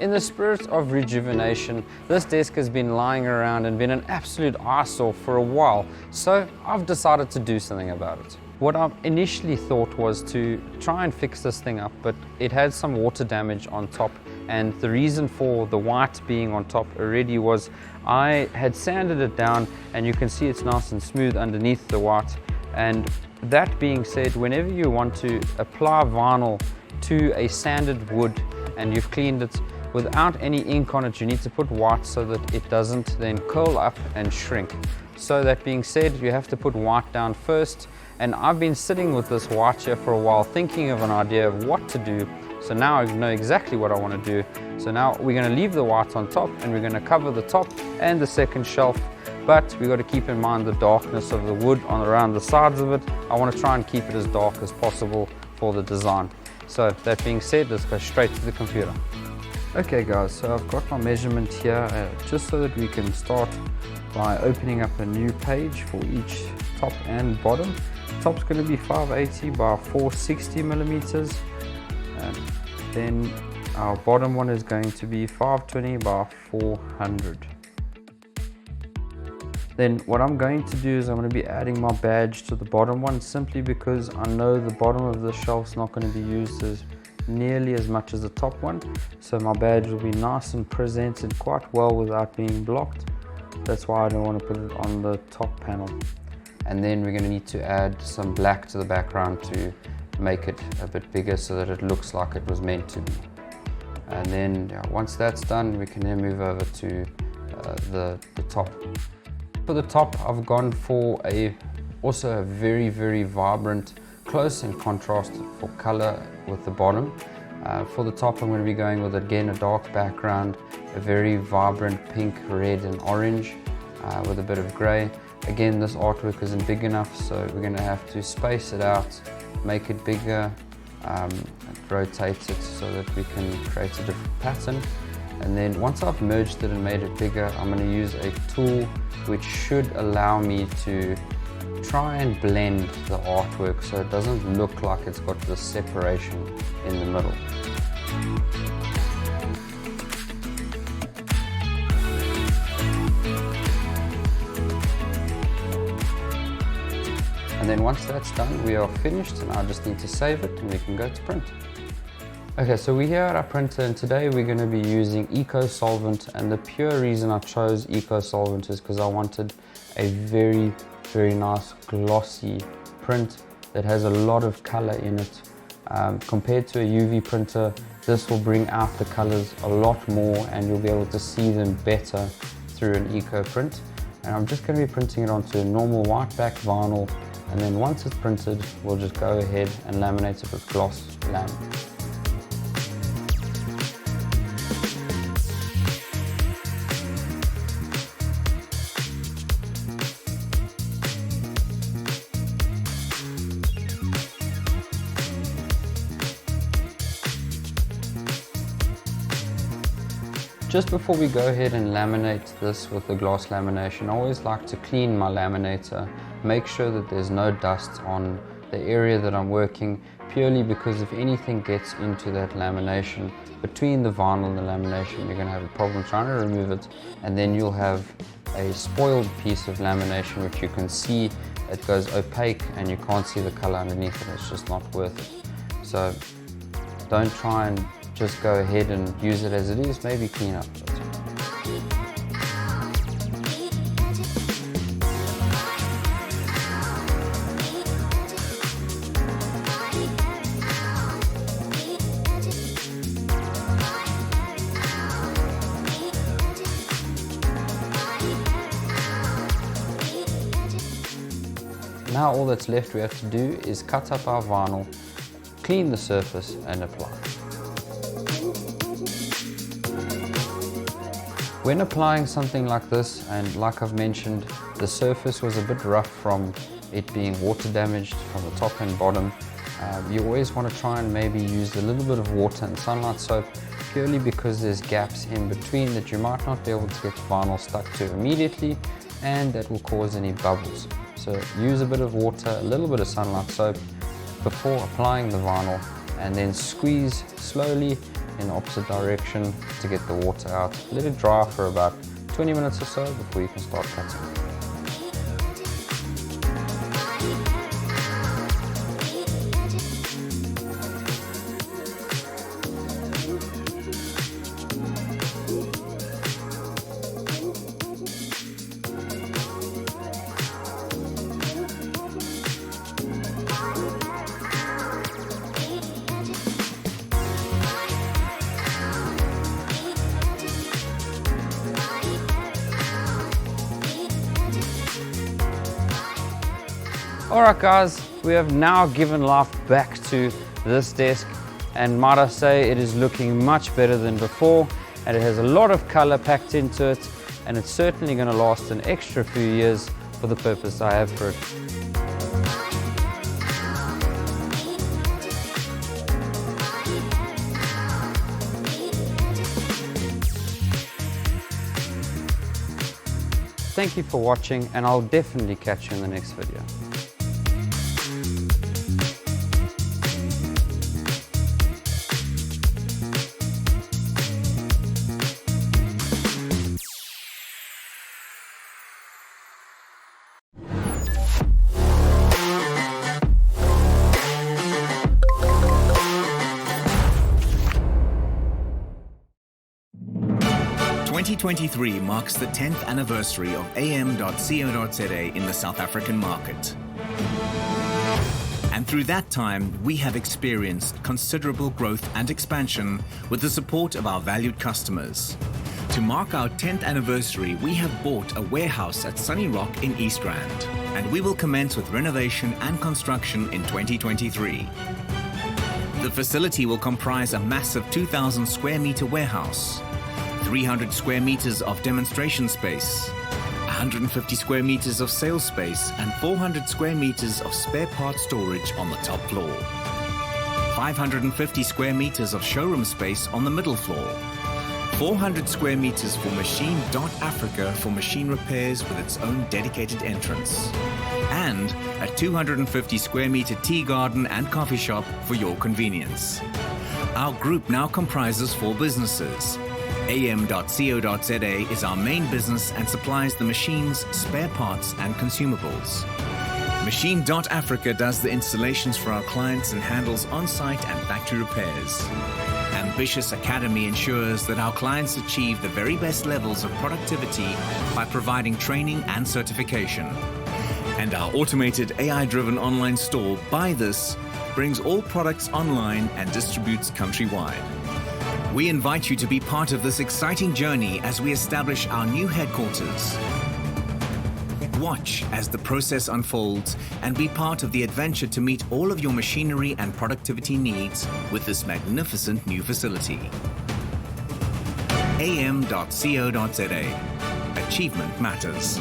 In the spirit of rejuvenation, this desk has been lying around and been an absolute eyesore for a while, so I've decided to do something about it. What I initially thought was to try and fix this thing up, but it had some water damage on top, and the reason for the white being on top already was I had sanded it down, and you can see it's nice and smooth underneath the white. And that being said, whenever you want to apply vinyl to a sanded wood and you've cleaned it, without any ink on it, you need to put white so that it doesn't then curl up and shrink. So that being said, you have to put white down first, and I've been sitting with this white here for a while thinking of an idea of what to do. So now I know exactly what I want to do. So now we're going to leave the white on top, and we're going to cover the top and the second shelf, but we've got to keep in mind the darkness of the wood around the sides of it. I want to try and keep it as dark as possible for the design. So that being said, let's go straight to the computer. Okay guys, so I've got my measurement here just so that we can start by opening up a new page for each top and bottom. Top's going to be 580 by 460 millimeters, and then our bottom one is going to be 520 by 400. Then what I'm going to do is I'm going to be adding my badge to the bottom one, simply because I know the bottom of the shelf's not going to be used as nearly as much as the top one, so my badge will be nice and presented quite well without being blocked. That's why I don't want to put it on the top panel. And then we're going to need to add some black to the background to make it a bit bigger so that it looks like it was meant to be. And then once that's done, we can then move over to the top. For the top, I've gone for also a very, very vibrant, close in contrast for color with the bottom. For the top, I'm going to be going with, again, a dark background, a very vibrant pink, red and orange with a bit of gray. Again, this artwork isn't big enough, so we're going to have to space it out, make it bigger, rotate it so that we can create a different pattern. And then once I've merged it and made it bigger, I'm going to use a tool which should allow me to try and blend the artwork so it doesn't look like it's got this separation in the middle. And then once that's done, we are finished, and I just need to save it and we can go to print. Okay, so we're here at our printer, and today we're going to be using Eco Solvent, and the pure reason I chose Eco Solvent is because I wanted a very, very nice glossy print that has a lot of color in it. Compared to a UV printer, this will bring out the colors a lot more and you'll be able to see them better through an Eco print. And I'm just going to be printing it onto a normal white back vinyl, and then once it's printed, we'll just go ahead and laminate it with gloss laminate. Just before we go ahead and laminate this with the gloss lamination, I always like to clean my laminator, make sure that there's no dust on the area that I'm working, purely because if anything gets into that lamination, between the vinyl and the lamination, you're going to have a problem trying to remove it, and then you'll have a spoiled piece of lamination which you can see it goes opaque and you can't see the color underneath it. It's just not worth it. So don't try and just go ahead and use it as it is, maybe clean up it. Now all that's left we have to do is cut up our vinyl, clean the surface and apply. When applying something like this, and like I've mentioned, the surface was a bit rough from it being water damaged from the top and bottom, you always want to try and maybe use a little bit of water and sunlight soap, purely because there's gaps in between that you might not be able to get the vinyl stuck to immediately, and that will cause any bubbles. So use a bit of water, a little bit of sunlight soap before applying the vinyl, and then squeeze slowly in the opposite direction to get the water out. Let it dry for about 20 minutes or so before you can start cutting. Alright guys, we have now given life back to this desk, and might I say it is looking much better than before, and it has a lot of color packed into it, and it's certainly going to last an extra few years for the purpose I have for it. Thank you for watching, and I'll definitely catch you in the next video. "2023 marks the 10th anniversary of am.co.za in the South African market. And through that time, we have experienced considerable growth and expansion with the support of our valued customers. To mark our 10th anniversary, we have bought a warehouse at Sunny Rock in East Rand, and we will commence with renovation and construction in 2023. The facility will comprise a massive 2,000 square meter warehouse, 300 square meters of demonstration space, 150 square meters of sales space, and 400 square meters of spare parts storage on the top floor. 550 square meters of showroom space on the middle floor. 400 square meters for Machine.Africa for machine repairs with its own dedicated entrance. And a 250 square meter tea garden and coffee shop for your convenience. Our group now comprises 4 businesses. am.co.za is our main business and supplies the machines, spare parts and consumables. Machine.Africa does the installations for our clients and handles on-site and factory repairs. Ambitious Academy ensures that our clients achieve the very best levels of productivity by providing training and certification. And our automated AI-driven online store, Buy This, brings all products online and distributes countrywide. We invite you to be part of this exciting journey as we establish our new headquarters. Watch as the process unfolds and be part of the adventure to meet all of your machinery and productivity needs with this magnificent new facility. am.co.za. Achievement matters.